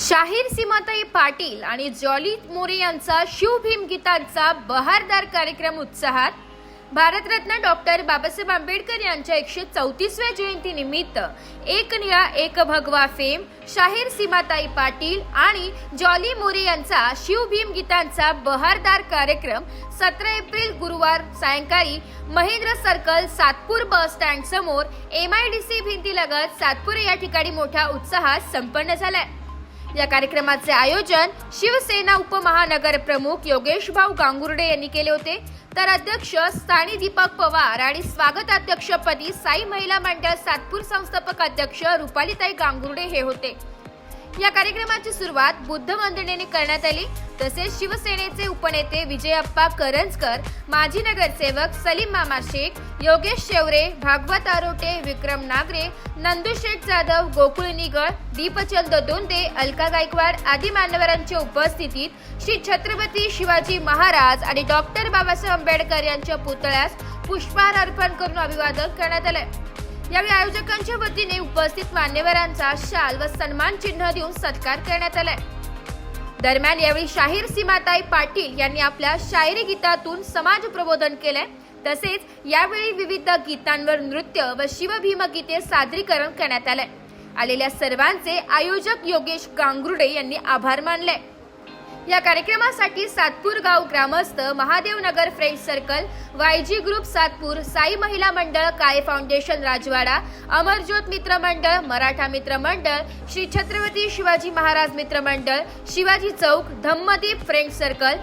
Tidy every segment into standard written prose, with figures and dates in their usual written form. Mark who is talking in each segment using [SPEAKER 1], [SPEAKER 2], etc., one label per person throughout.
[SPEAKER 1] शाहीर सीमाताई पाटील आणि जॉली मोरे यांचा शिवभीम गीतांचा बहारदार कार्यक्रम उत्साहात भारतरत्न डॉक्टर बाबासाहेब आंबेडकर यांच्या 134व्या जयंतीनिमित्त एक निळा एक भगवा फेम शाहीर सीमाताई पाटील आणि जॉली मोरे यांचा शिवभीम गीतांचा बहारदार कार्यक्रम 17 एप्रिल गुरुवार सायंकाळी Mahendra circle Satpur bus stand समोर MIDC भिंतीलगत सातपूर या ठिकाणी मोठ्या उत्साहात संपन्न झालाय। या कार्यक्रमाचे आयोजन शिवसेना उपमहानगर प्रमुख योगेश भाऊ गांगुर्डे यांनी केले होते, तर अध्यक्ष स्थानी दीपक पवार आणि स्वागताध्यक्षपदी साई महिला मंडळ सातपूर संस्थापक अध्यक्ष रुपालीताई गांगुर्डे हे होते। या कार्यक्रमाची सुरुवात बुद्ध वंदनेने करण्यात आली। तसेच शिवसेनेचे उपनेते विजयप्पा करंजकर, माजी नगरसेवक सलीम मामा शेख, योगेश शेवरे, भागवत आरोटे, विक्रम नागरे, नंदुशेठ जाधव, गोकुळ निगळ, दीपचंद दोंदे, अलका गायकवाड आदी मान्यवरांच्या उपस्थितीत श्री छत्रपती शिवाजी महाराज आणि डॉक्टर बाबासाहेब आंबेडकर यांच्या पुतळ्यास पुष्पहार अर्पण करून अभिवादन करण्यात आले। यावेळी आयोजकांच्या वतीने उपस्थित मान्यवरांचा शाल व सन्मान चिन्ह देऊन सत्कार करण्यात आलाय। दरम्यान यावेळी शाहीर सीमाताई पाटील यांनी आपल्या शायरी गीतातून समाज प्रबोधन केले। तसेच यावेळी विविध गीतांवर नृत्य व शिवभीम गीते सादरीकरण करण्यात आले। आलेल्या सर्वांचे आयोजक योगेश गांगुर्डे यांनी आभार मानले। या कार्यक्रमासाठी सातपूर गाव ग्रामस्थ, Mahadev Nagar friend circle, YG group Satpur, Sai महिला मंडळ, काळे फाउंडेशन राजवाडा, अमरज्योत मित्र मंडळ, मराठा मित्र मंडळ, श्री छत्रपती शिवाजी महाराज मित्र मंडळ, शिवाजी चौक, धम्मदीप फ्रेंड सर्कल,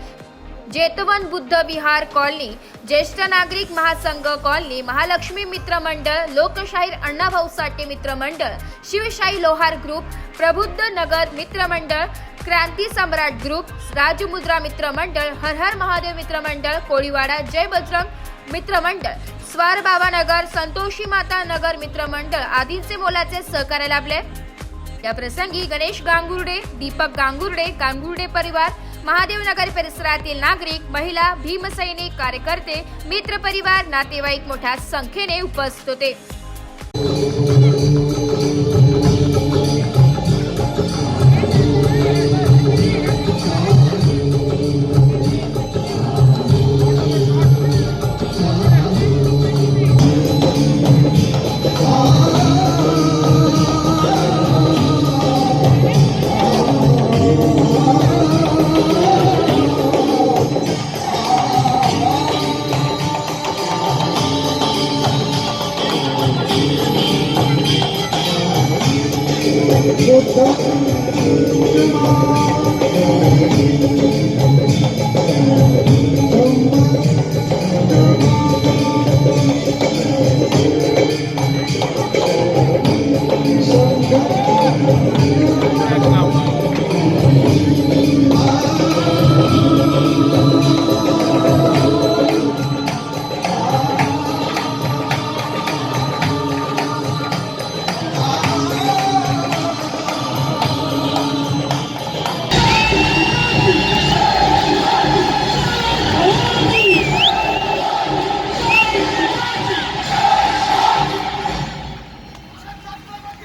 [SPEAKER 1] जेतवन बुद्ध विहार कॉलनी, ज्येष्ठ नागरिक महासंघ कॉलनी, महालक्ष्मी मित्र मंडळ, लोकशाहीर अण्णाभाऊ साठे मित्र मंडळ, शिवशाही लोहार ग्रुप, प्रबुद्ध नगर मित्र मंडळ, क्रांती सम्राट ग्रुप, राजमुद्रा मित्र मंडळ, हर हर महादेव मित्र मंडळ, कोळीवाडा जय बजरंग मित्र मंडळ, स्वार बाबा नगर, संतोषी माता नगर मित्र मंडळ आदींचे मोलाचे सहकार्य लाभले। या प्रसंगी गणेश गांगुर्डे, दीपक गांगुर्डे, गांगुर्डे परिवार, महादेव नगर परिसरातील नागरिक, महिला, भीमसैनिक कार्यकर्ते, मित्र परिवार, नातेवाईक मोठ्या संख्येने उपस्थित होते।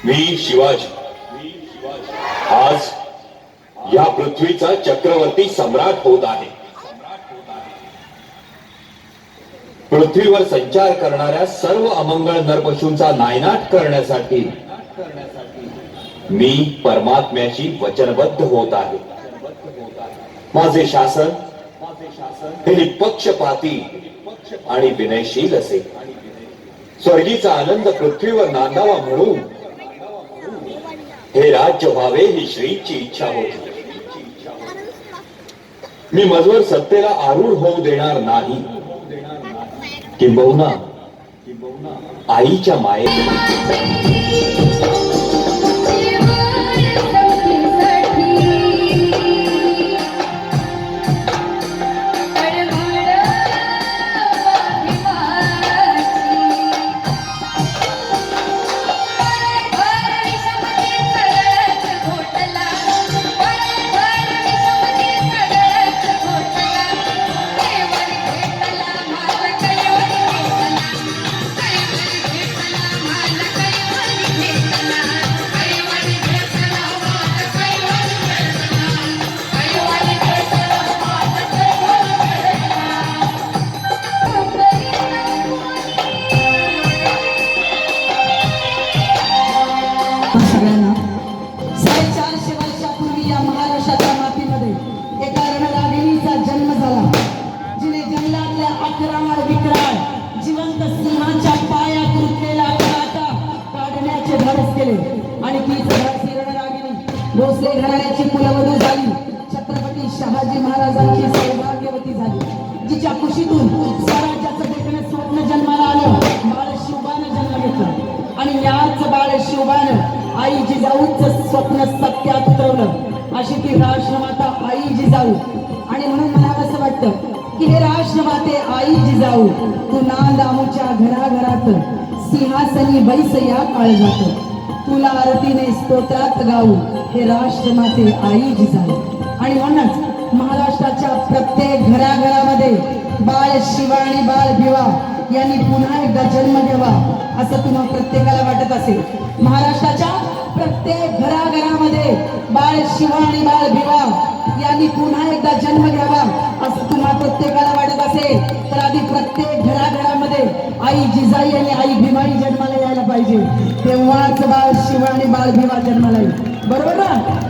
[SPEAKER 2] मी शिवाजी आज या पृथ्वीचा चक्रवर्ती सम्राट होत आहे। पृथ्वीवर संचार करणाऱ्या सर्व अमंगळ नरपशूंचा नायनाट करण्यासाठी मी परमात्म्याशी वचनबद्ध होत आहे। माझे शासन हे निष्पक्षपाती आणि विनयशील असेल। स्वर्गीचा आनंद पृथ्वीवर नांदावा म्हणून हे राज्य व्हावे ही श्रीची इच्छा होती। मी मजवर सत्तेला आरूढ होऊ देणार नाही, किंबहुना आईच्या मायेत
[SPEAKER 3] सगळ्यांना 450 वर्षापूर्वी या महाराष्ट्राच्या मातीमध्ये एका रणरागिणीचा जन्म झाला, जिने जंगलातल्या अकराळ विक्राळ जिवंत सिंहाच्या पायात रुतलेला काटा काढण्याचे धाडस केले आणि तीच धाडसी रणरागिणी भोसले घराण्याची कुलवधू झाली, छत्रपती शहाजी महाराजांची सौभाग्यवती झाली, जिच्या कुशीतून स्वराज्याचं देखणं स्वप्न जन्माला आलं. बाळ शिवबानं जन्म घेतला आणि याच बाळ शिवबानं आई जिजाऊचं स्वप्न सत्यात उतरवलं. अशी ती राष्ट्रमाता आई जिजाऊ. आणि म्हणून मला असं वाटतं की हे राष्ट्रमाते आई जिजाऊ, तू नांद आमच्या घराघरात, सिंहासनी बैस या काळजात, तुला आरतीने स्तोत्रात गाऊ, हे राष्ट्रमाते आई जिजाऊ. आणि म्हणूनच महाराष्ट्राच्या प्रत्येक घराघरामध्ये बाळ शिवा आणि बाळ भिवा यांनी पुन्हा एकदा जन्म घ्यावा असं तुम्हा प्रत्येकाला वाटत असेल. महाराष्ट्राच्या प्रत्येक घराघरामध्ये बाळ शिवा आणि बाळ भिवा यांनी पुन्हा एकदा जन्म घ्यावा असं तुम्हा प्रत्येकाला वाटत असेल, तर आधी प्रत्येक घराघरामध्ये आई जिजाई आणि आई भीमाई जन्माला यायला पाहिजे, तेव्हाच बाळ शिवा आणि बाळ भिवा जन्माला येईल. बरोबर ना?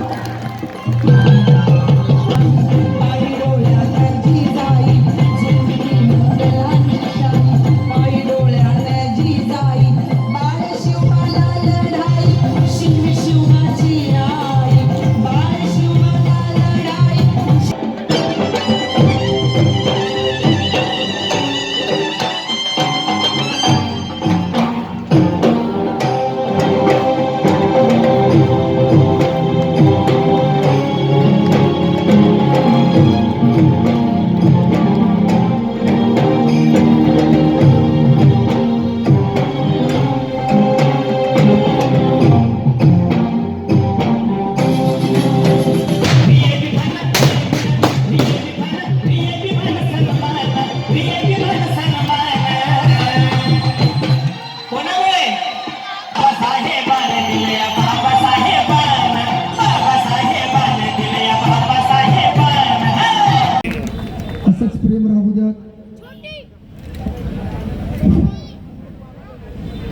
[SPEAKER 4] असंच प्रेम राहू द्या.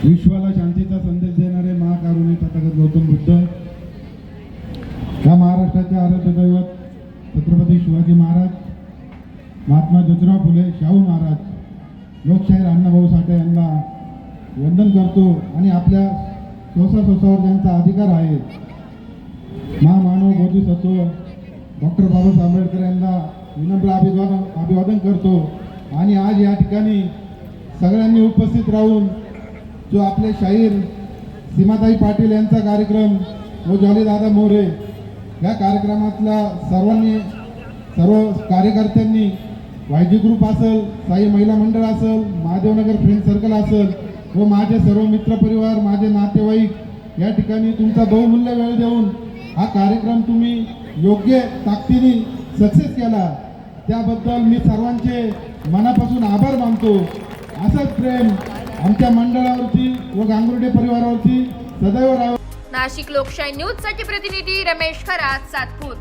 [SPEAKER 4] विश्वाला शांतीचा संदेश देणारे महाकारुणी तथागत गौतम बुद्ध, या महाराष्ट्राचे आराध्य दैवत छत्रपती शिवाजी महाराज, महात्मा ज्योतिराव फुले शाहू महाराज, लोकशाहीर अण्णाभाऊ साठे यांना वंदन करतो आणि आपल्या संसार ज्यांचा अधिकार आहे, महामानव बोधिसत्व डॉक्टर बाबासाहेब आंबेडकर यांना विनम्र अभिवादन करतो. आणि आज या ठिकाणी सगळ्यांनी उपस्थित राहून जो आपले शाहीर सीमाताई पाटील यांचा कार्यक्रम व जॉलीदादा मोरे या कार्यक्रमातल्या सर्व कार्यकर्त्यांनी, वायजी ग्रुप असेल, साई महिला मंडळ असेल, महादेवनगर फ्रेंड सर्कल असेल व माझे सर्व मित्रपरिवार, माझे नातेवाईक या ठिकाणी तुमचा बहुमूल्य वेळ देऊन हा कार्यक्रम तुम्ही योग्य ताकदीने सक्सेस केला, त्याबद्दल मी सर्वांचे मनापासून आभार मानतो. असंच प्रेम आमच्या मंडळावरती व गांगुर्डे परिवारावरती सदैव राहावं.
[SPEAKER 1] नाशिक लोकशाही न्यूज साठी प्रतिनिधी रमेश खरात, सातपूर.